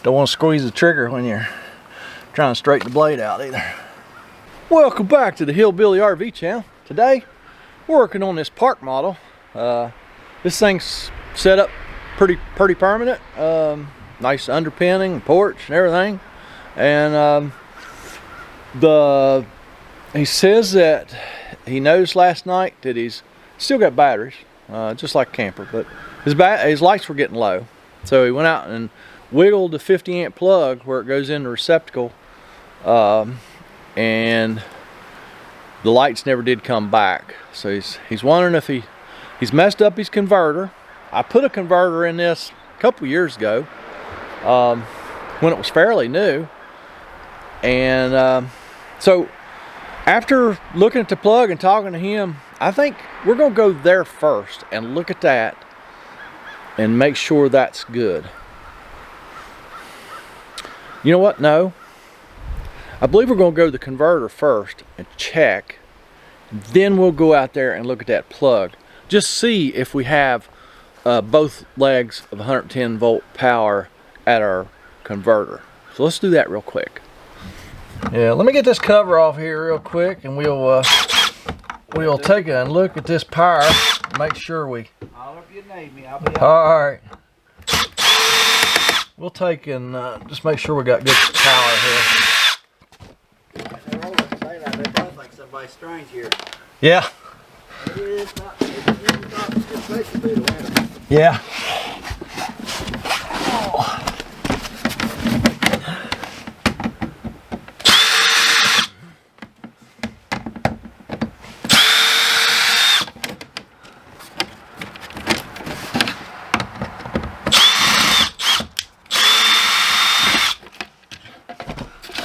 Don't want to squeeze the trigger when you're trying to straighten the blade out either. Welcome back to the Hillbilly RV channel. Today we're working on this park model. This thing's set up pretty permanent. Nice underpinning, porch and everything. And he says that he noticed last night that he's still got batteries, just like a camper, but his lights were getting low. So he went out and wiggled the 50 amp plug where it goes in the receptacle, and the lights never did come back. So he's wondering if he's messed up his converter. I put a converter in this a couple years ago when it was fairly new, and so after looking at the plug and talking to him, I think we're gonna go there first and look at that and make sure that's good. You know what? No. I believe we're going to go to the converter first and check. Then we'll go out there and look at that plug. Just see if we have both legs of 110 volt power at our converter. So let's do that real quick. Yeah, let me get this cover off here real quick, and we'll take a look at this power. Make sure we. I'll if you need me. I'll be out. All right. We'll take and just make sure we got good power here. That does like somebody strange here. Yeah. It's supposed to be the winter. Yeah.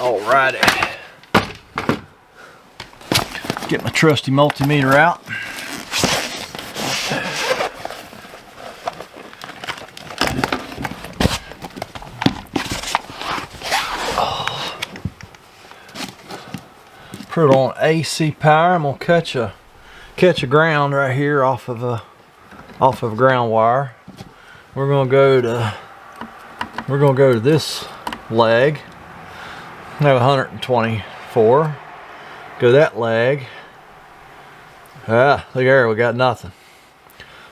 Alrighty. Get my trusty multimeter out. Put it on AC power. I'm gonna catch a ground right here off of a ground wire. We're gonna go to this leg. I have 124. Go that leg. Look there, we got nothing.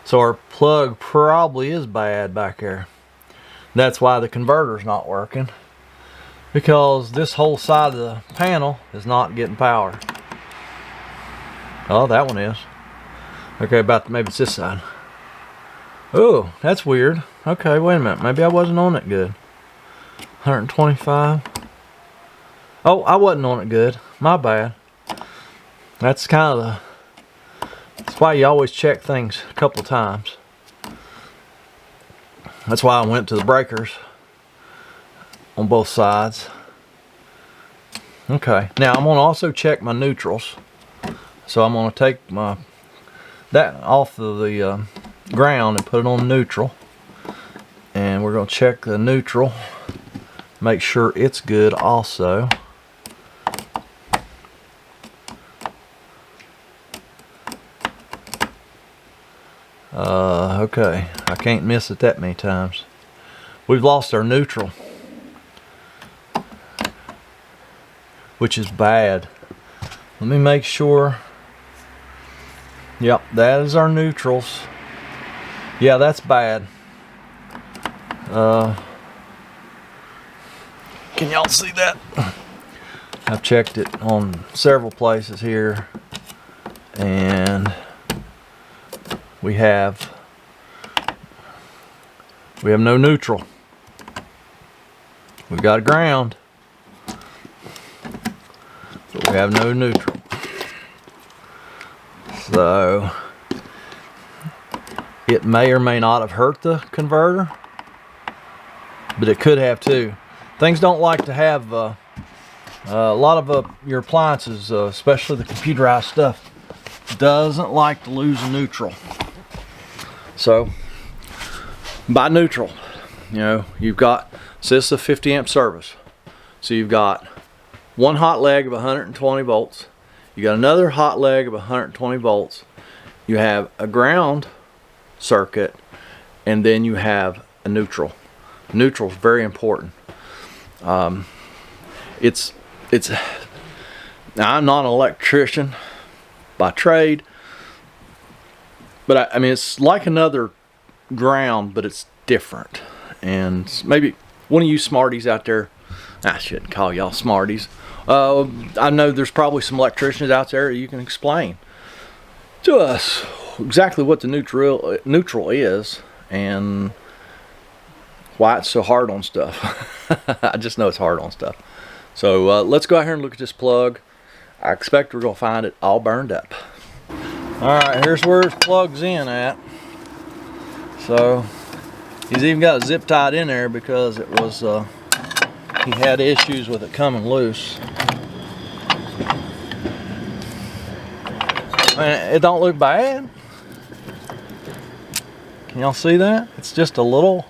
So our plug probably is bad back there. That's why the converter's not working, because this whole side of the panel is not getting power. Oh, that one is. Okay, maybe it's this side. Oh, that's weird. Okay, wait a minute. Maybe I wasn't on it good. 125. Oh, I wasn't on it good. My bad. That's that's why you always check things a couple times. That's why I went to the breakers on both sides. Okay, now I'm gonna also check my neutrals. So I'm gonna take that off of the ground and put it on neutral. And we're gonna check the neutral. Make sure it's good also. Okay, I can't miss it that many times. We've lost our neutral, which is bad. Let me make sure. Yep, that is our neutrals. Yeah, that's bad. Can y'all see that? I've checked it on several places here, and we have no neutral. We've got a ground, but we have no neutral. So it may or may not have hurt the converter, but it could have too. Things don't like to have a lot of your appliances, especially the computerized stuff, doesn't like to lose a neutral. So by neutral, you know, you've got, so this is a 50 amp service. So you've got one hot leg of 120 volts. You got another hot leg of 120 volts. You have a ground circuit, and then you have a neutral. Neutral is very important. It's now, I'm not an electrician by trade, but I mean, it's like another ground, but it's different. And maybe one of you smarties out there, I shouldn't call y'all smarties. I know there's probably some electricians out there that you can explain to us exactly what the neutral is and why it's so hard on stuff. I just know it's hard on stuff. So let's go out here and look at this plug. I expect we're gonna find it all burned up. All right, here's where it plugs in at. So he's even got it zip tied in there because it was he had issues with it coming loose. And it don't look bad. Can y'all see that? It's just a little,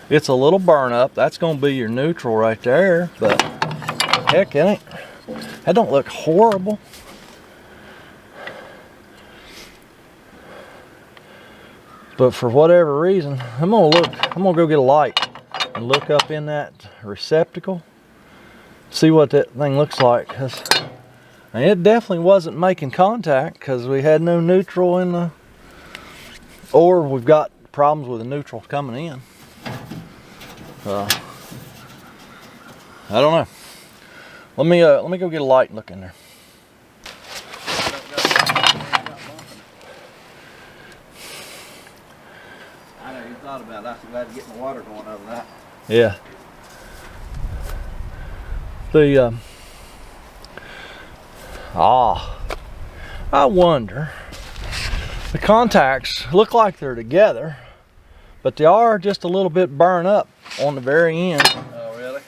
it's a little burn up. That's gonna be your neutral right there, but heck, it ain't, that don't look horrible. But for whatever reason, I'm gonna go get a light and look up in that receptacle, see what that thing looks like. 'Cause it definitely wasn't making contact because we had no neutral in the, or we've got problems with the neutral coming in. I don't know. Let me go get a light and look in there. I know you thought about it. I'm glad to get my water going over that. Yeah. The I wonder. The contacts look like they're together, but they are just a little bit burned up on the very end. Oh, really?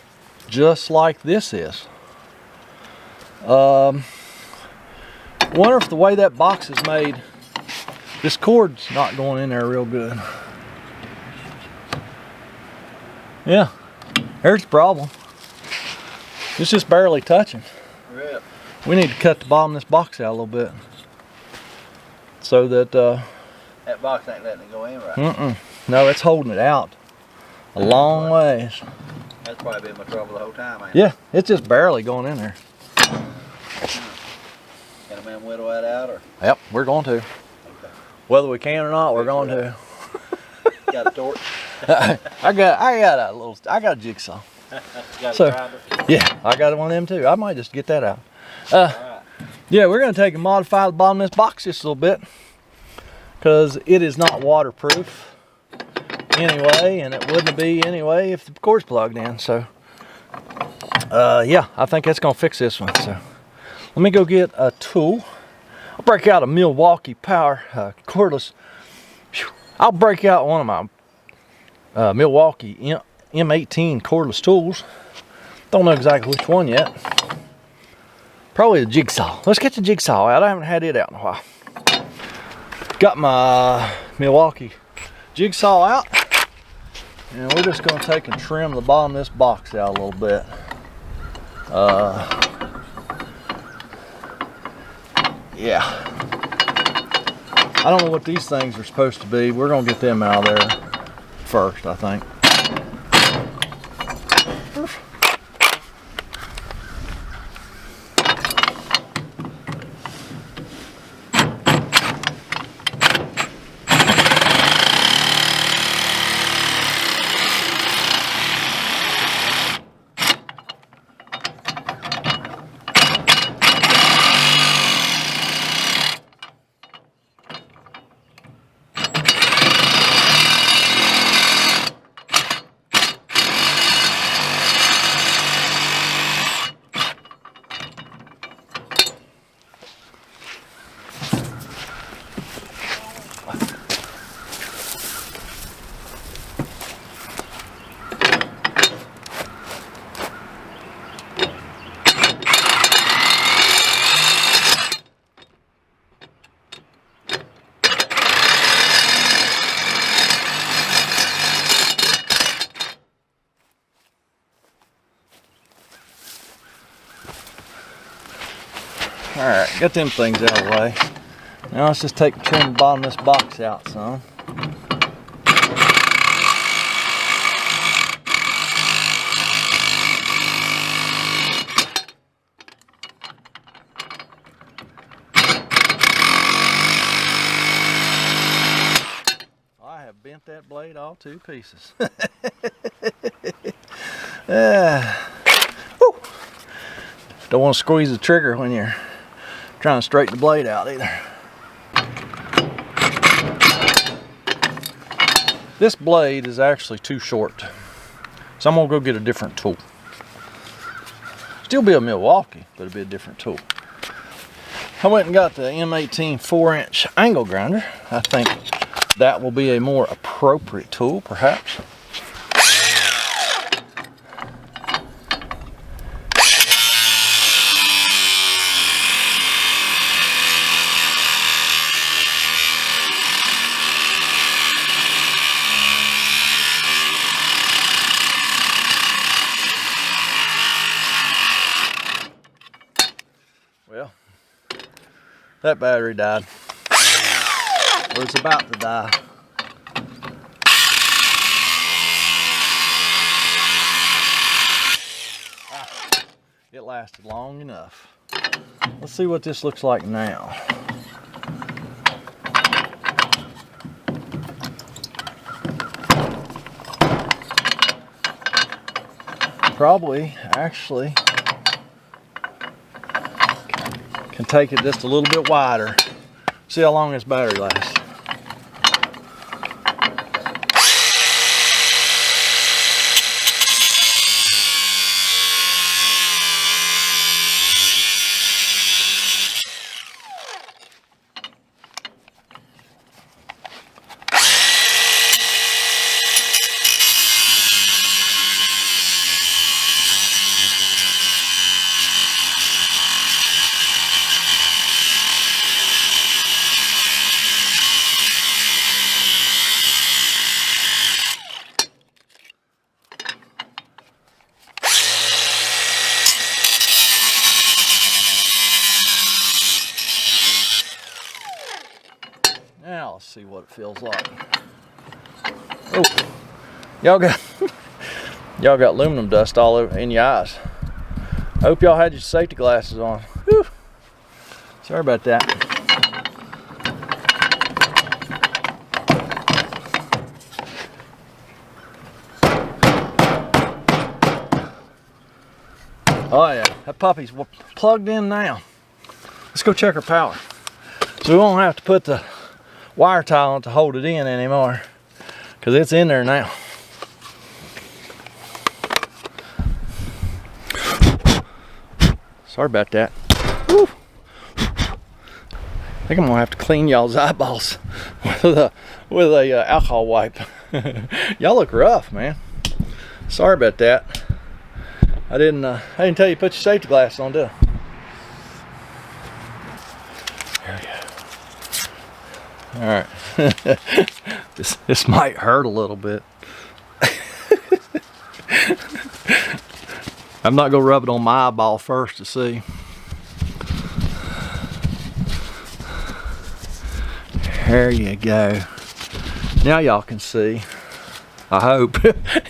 Just like this is. Wonder if the way that box is made, this cord's not going in there real good. Yeah, there's the problem. It's just barely touching. Rip. We need to cut the bottom of this box out a little bit so that That box ain't letting it go in right. no, it's holding it out a long ways. That's probably been my trouble the whole time, ain't it? Yeah, it's just barely going in there. Can a man whittle that out, or? Yep, we're going to. Okay. Whether we can or not, we're going to. Got a torch? I got a jigsaw. Got So- a grinder? Yeah, I got one of them too. I might just get that out. Alright. Yeah, we're gonna take and modify the bottom of this box just a little bit because it is not waterproof anyway, and it wouldn't be anyway if the cord's plugged in. So, yeah, I think that's gonna fix this one. So, let me go get a tool. I'll break out a Milwaukee Power cordless. I'll break out one of my Milwaukee M18 cordless tools. Don't know exactly which one yet. Probably the jigsaw. Let's get the jigsaw out. I haven't had it out in a while. Got my Milwaukee jigsaw out. And we're just gonna take and trim the bottom of this box out a little bit. Yeah. I don't know what these things are supposed to be. We're gonna get them out of there first, I think. Alright, got them things out of the way. Now let's just take and trim the bottom of this box out some. blade all to pieces. Woo. Don't want to squeeze the trigger when you're trying to straighten the blade out either. This blade is actually too short, so I'm gonna go get a different tool. Still be a Milwaukee, but it'll be a different tool. I went and got the M18 4-inch angle grinder. I think that will be a more appropriate tool, perhaps. Well, that battery died. Or it's about to die. It lasted long enough. Let's see what this looks like now. Probably, actually, can take it just a little bit wider. See how long this battery lasts. Now let's see what it feels like. Oh, y'all got aluminum dust all over in your eyes. I hope y'all had your safety glasses on. Whew. Sorry about that. Oh yeah, that puppy's plugged in now. Let's go check her power. So we won't have to put the wire tie on to hold it in anymore, because it's in there now. Sorry about that. Woo. I think I'm gonna have to clean y'all's eyeballs with a alcohol wipe. Y'all look rough, man. Sorry about that. I didn't tell you to put your safety glasses on, did I? There we go. All right, this might hurt a little bit. I'm not gonna rub it on my eyeball first to see. There you go. Now y'all can see. I hope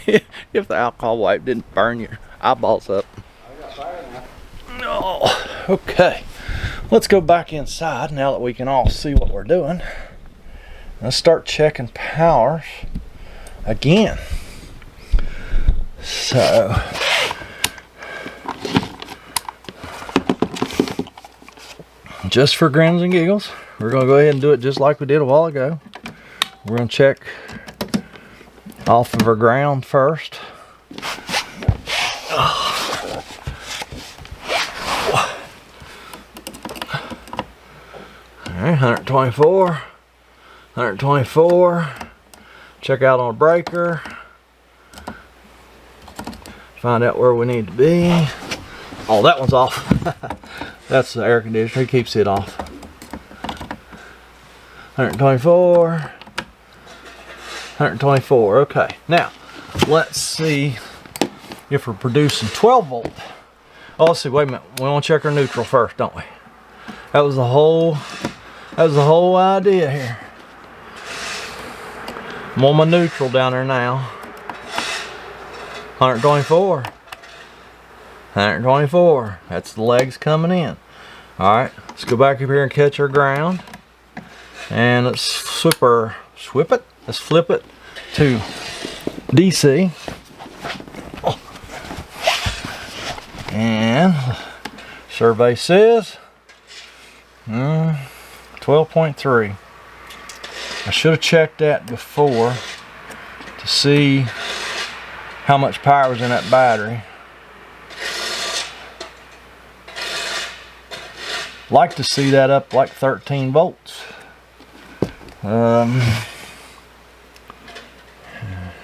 if the alcohol wipe didn't burn your eyeballs up. No. Okay. Let's go back inside now that we can all see what we're doing. Let's start checking powers again. So, just for grins and giggles, we're going to go ahead and do it just like we did a while ago. We're going to check off of our ground first. All right, 124. 124. Check out on a breaker. Find out where we need to be. Oh, that one's off. That's the air conditioner. He keeps it off. 124. 124. Okay. Now, let's see if we're producing 12 volt. Oh, let's see. Wait a minute. We want to check our neutral first, don't we? That was the whole idea here. I'm on my neutral down there now. 124. 124. That's the legs coming in. Alright, let's go back up here and catch our ground. And let's flip it. to DC. And survey says 12.3. I should have checked that before to see how much power was in that battery. Like to see that up like 13 volts.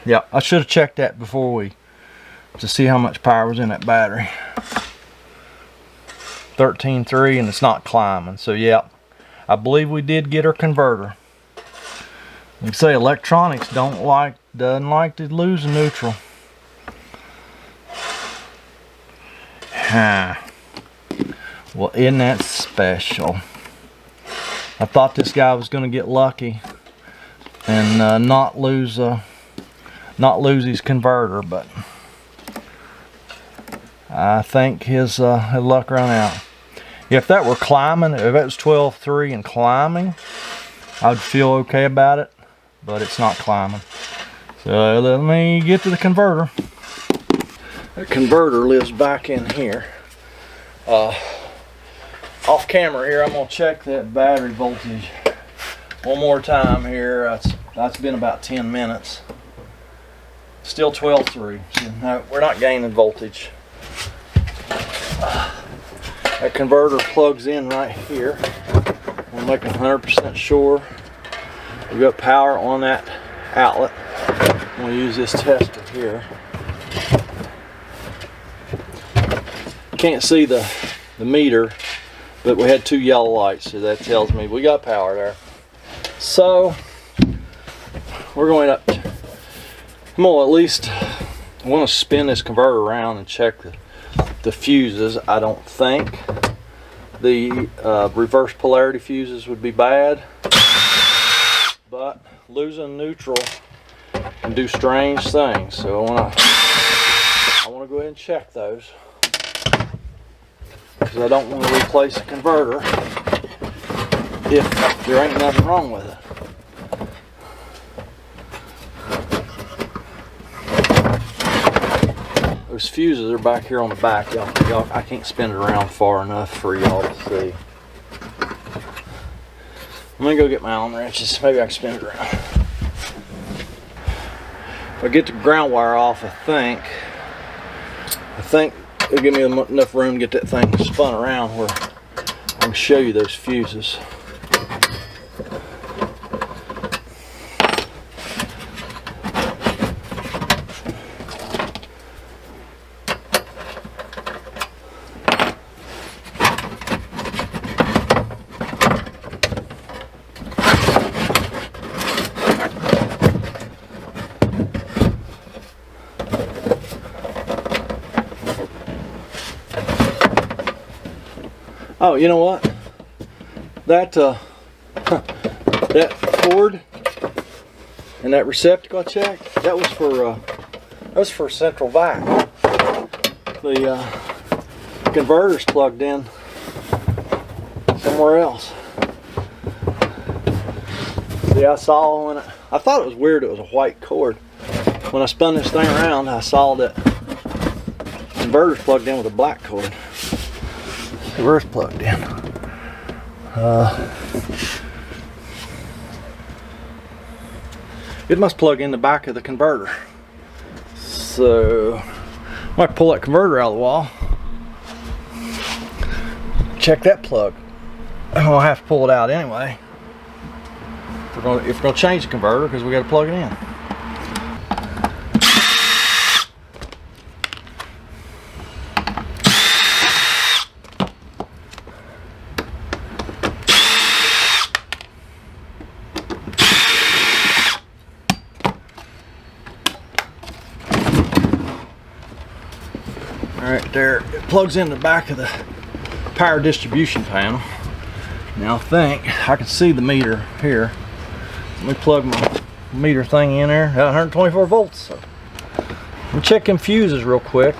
Yeah, I should have checked that before to see how much power was in that battery. 13.3, and it's not climbing. So yeah, I believe we did get our converter. Like I say, electronics doesn't like to lose a neutral. Well, isn't that special? I thought this guy was going to get lucky and not lose his converter, but I think his luck ran out. If that were climbing, if it was 12.3 and climbing, I'd feel okay about it, but it's not climbing. So let me get to the converter. The converter lives back in here. Off camera here, I'm gonna check that battery voltage one more time here. That's been about 10 minutes. Still 12.3. So no, we're not gaining voltage. That converter plugs in right here. We'll make 100% sure we've got power on that outlet. I'm gonna use this tester here. Can't see the meter, but we had 2 yellow lights, so that tells me we got power there. So we're going up. I'm gonna at least want to spin this converter around and check the fuses. I don't think the reverse polarity fuses would be bad, but losing neutral can do strange things. So I want to go ahead and check those, because I don't want to replace the converter if there ain't nothing wrong with it. Those fuses are back here on the back. Y'all, I can't spin it around far enough for y'all to see. I'm gonna go get my Allen wrenches. Maybe I can spin it around. If I get the ground wire off, I think it'll give me enough room to get that thing spun around where I can show you those fuses. Oh, you know what? That that cord and that receptacle I checked, that was for central vac. The converter's plugged in somewhere else. See, I saw when I thought it was weird. It was a white cord. When I spun this thing around, I saw that the converter's plugged in with a black cord. Where's plugged in? It must plug in the back of the converter. So I might pull that converter out of the wall. Check that plug. I'm gonna have to pull it out anyway. If we're gonna change the converter, because we got to plug it in. Right there, it plugs in the back of the power distribution panel. Now I think I can see the meter here. Let me plug my meter thing in there. 124 volts. So I'm checking fuses real quick.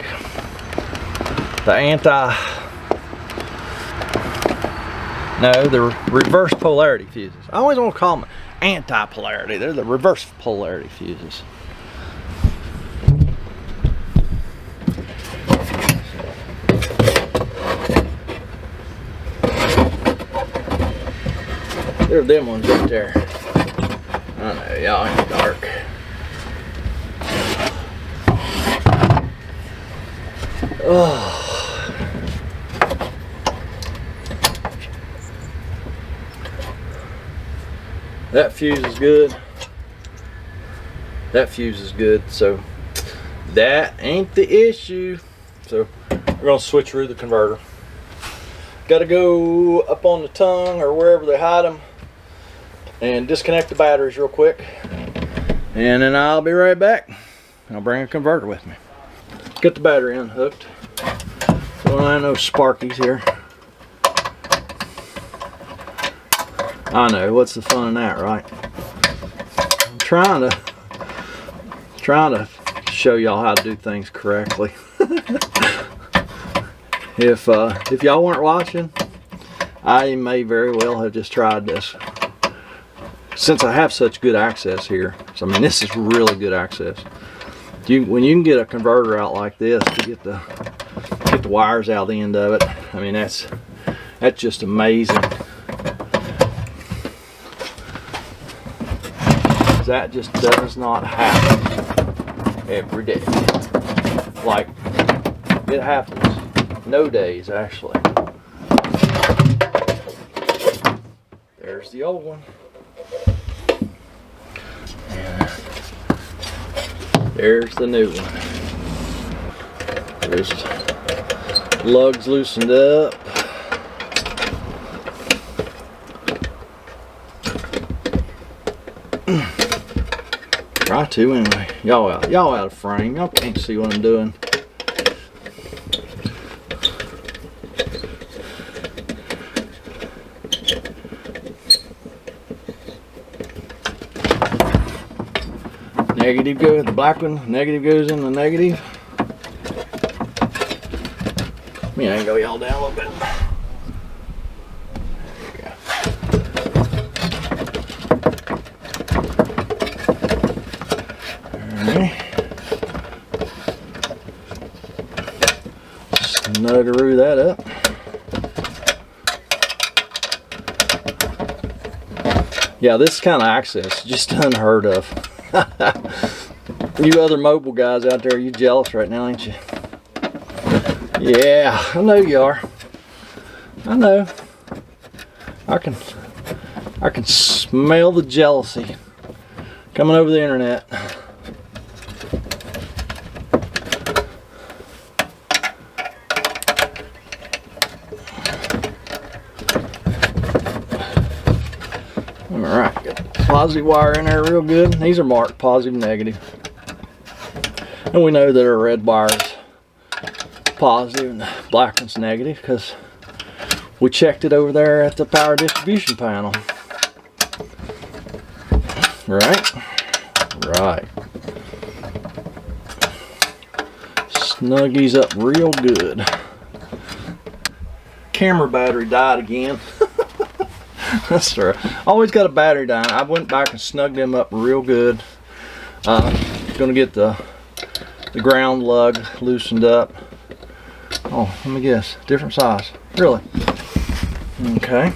The reverse polarity fuses. I always want to call them anti-polarity. They're the reverse polarity fuses. There are them ones right there. I know, y'all ain't dark. Oh. That fuse is good. That fuse is good, so that ain't the issue. So we're gonna switch through the converter. Gotta go up on the tongue or wherever they hide them and disconnect the batteries real quick, and then I'll be right back. I'll bring a converter with me. Get the battery unhooked. Don't have no sparkies here. I know, what's the fun in that, right? I'm trying to show y'all how to do things correctly. If y'all weren't watching, I may very well have just tried this. Since I have such good access here, so I mean this is really good access. When you can get a converter out like this to get the wires out the end of it, I mean that's just amazing. That just does not happen every day. Like, it happens no days actually. There's the old one. And there's the new one. There's lugs loosened up. Try to anyway. Y'all out of frame. Y'all can't see what I'm doing. Negative goes, the black one, negative goes in the negative. Let me angle y'all down a little bit. Snuggeroo that up. Yeah, this kind of access just unheard of. You other mobile guys out there, you jealous right now, ain't you? Yeah, I know you are. I know. I can smell the jealousy coming over the internet. Alright, got the positive wire in there real good. These are marked positive, negative. And we know that our red wire is positive and the black one's negative because we checked it over there at the power distribution panel. Right? Right. Snug these up real good. Camera battery died again. That's right. Always got a battery dying. I went back and snugged them up real good. Gonna get the ground lug loosened up. Oh, let me guess. Different size. Really? Okay.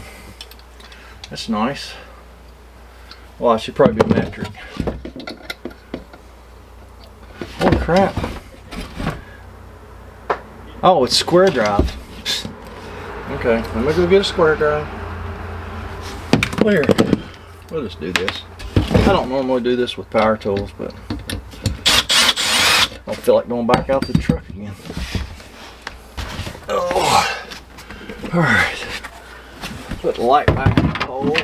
That's nice. Well, I should probably be metric. Holy crap. Oh, it's square drive. Okay, let me go get a square drive. Well, here, we'll just do this. I don't normally do this with power tools, but I don't feel like going back out to the truck again. Oh, all right. Put the light back in the pole.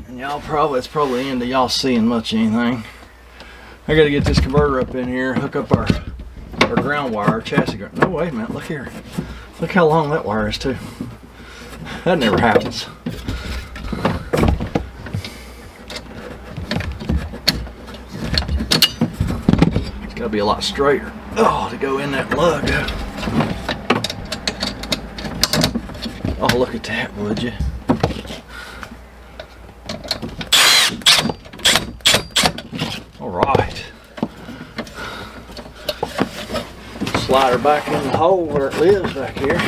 And y'all probably, it's probably the end of y'all seeing much anything. I gotta get this converter up in here, hook up our ground wire, our chassis ground. No, wait a minute, look here. Look how long that wire is too. That never happens. It's got to be a lot straighter. Oh, to go in that lug. Oh, look at that, would you? Alright. Slide her back in the hole where it lives back here.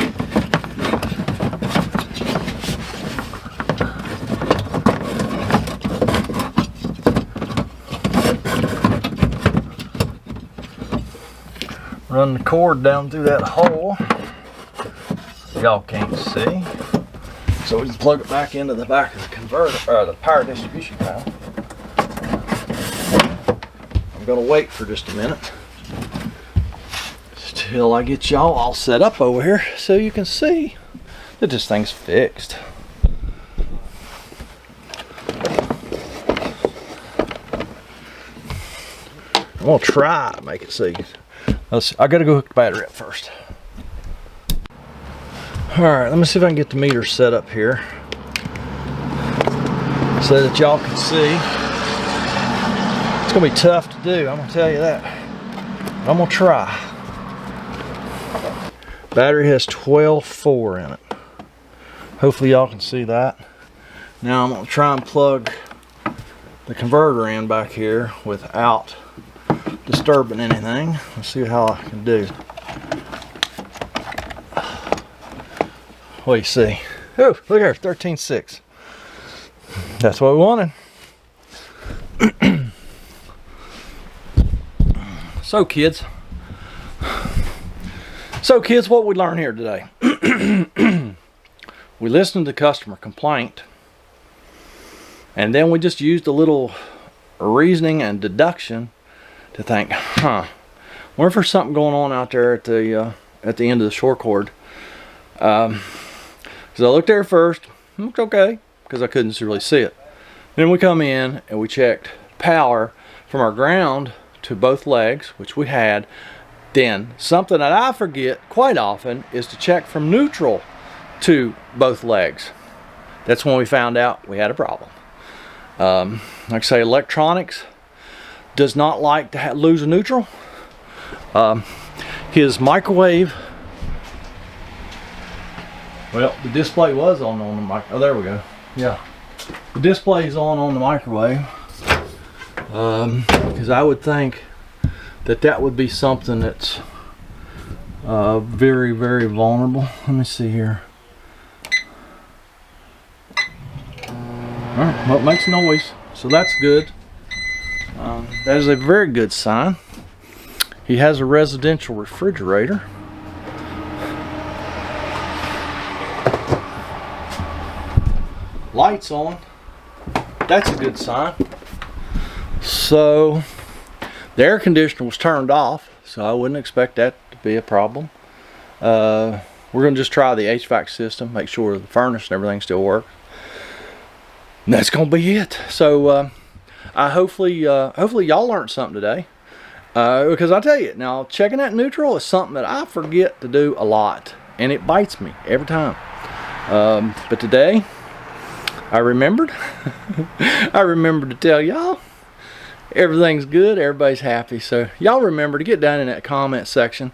Run the cord down through that hole. Y'all can't see. So we just plug it back into the back of the converter, or the power distribution panel. I'm gonna wait for just a minute till I get y'all all set up over here so you can see that this thing's fixed. I'm gonna try to make it see. I gotta go hook the battery up first. Alright, let me see if I can get the meter set up here so that y'all can see. It's gonna be tough to do, I'm gonna tell you that. But I'm gonna try. Battery has 12.4 in it. Hopefully y'all can see that. Now I'm gonna try and plug the converter in back here without disturbing anything. Let's see how I can do. What do you see? Oh, look here, 13.6. That's what we wanted. So kids, what we learned here today? We listened to customer complaint, and then we just used a little reasoning and deduction to think, wonder if there's something going on out there at the end of the short cord. So I looked there first, looked okay, because I couldn't really see it. Then we come in and we checked power from our ground to both legs, which we had. Then something that I forget quite often is to check from neutral to both legs. That's when we found out we had a problem. Like I say, electronics does not like to lose a neutral. His microwave, well, the display was on the mic. Oh, there we go. Yeah, the display is on the microwave. Because I would think that would be something that's very, very vulnerable. Let me see here. All right, well, it makes noise, so that's good. That is a very good sign. He has a residential refrigerator. Lights on. That's a good sign. So the air conditioner was turned off, so I wouldn't expect that to be a problem. We're going to just try the HVAC system, make sure the furnace and everything still works. And that's going to be it. So hopefully y'all learned something today. Because I tell you, now checking that neutral is something that I forget to do a lot, and it bites me every time. But today I remembered. I remembered to tell y'all everything's good, everybody's happy. So y'all remember to get down in that comment section.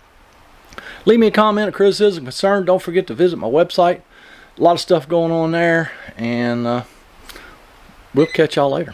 Leave me a comment, a criticism, concern. Don't forget to visit my website. A lot of stuff going on there, and we'll catch y'all later.